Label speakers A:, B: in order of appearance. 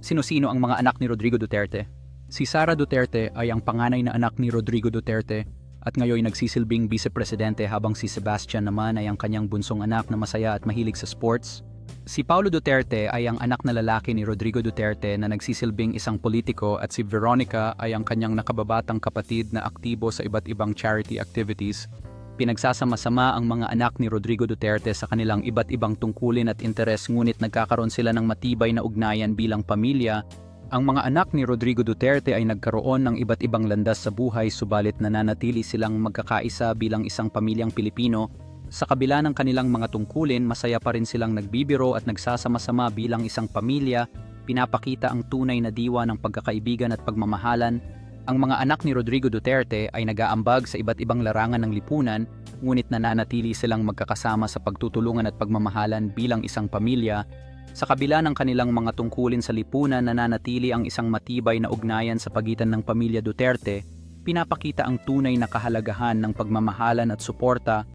A: Sino-sino ang mga anak ni Rodrigo Duterte? Si Sara Duterte ay ang panganay na anak ni Rodrigo Duterte at ngayon nagsisilbing vice-presidente habang si Sebastian naman ay ang kanyang bunsong anak na masaya at mahilig sa sports. Si Paulo Duterte ay ang anak na lalaki ni Rodrigo Duterte na nagsisilbing isang politiko at si Veronica ay ang kanyang nakababatang kapatid na aktibo sa iba't ibang charity activities. Pinagsasama-sama ang mga anak ni Rodrigo Duterte sa kanilang iba't ibang tungkulin at interes ngunit nagkakaroon sila ng matibay na ugnayan bilang pamilya. Ang mga anak ni Rodrigo Duterte ay nagkaroon ng iba't ibang landas sa buhay subalit nananatili silang magkakaisa bilang isang pamilyang Pilipino. Sa kabila ng kanilang mga tungkulin, masaya pa rin silang nagbibiro at nagsasama-sama bilang isang pamilya, pinapakita ang tunay na diwa ng pagkakaibigan at pagmamahalan. Ang mga anak ni Rodrigo Duterte ay nag-aambag sa iba't ibang larangan ng lipunan, ngunit nananatili silang magkakasama sa pagtutulungan at pagmamahalan bilang isang pamilya. Sa kabila ng kanilang mga tungkulin sa lipunan, nananatili ang isang matibay na ugnayan sa pagitan ng pamilya Duterte, pinapakita ang tunay na kahalagahan ng pagmamahalan at suporta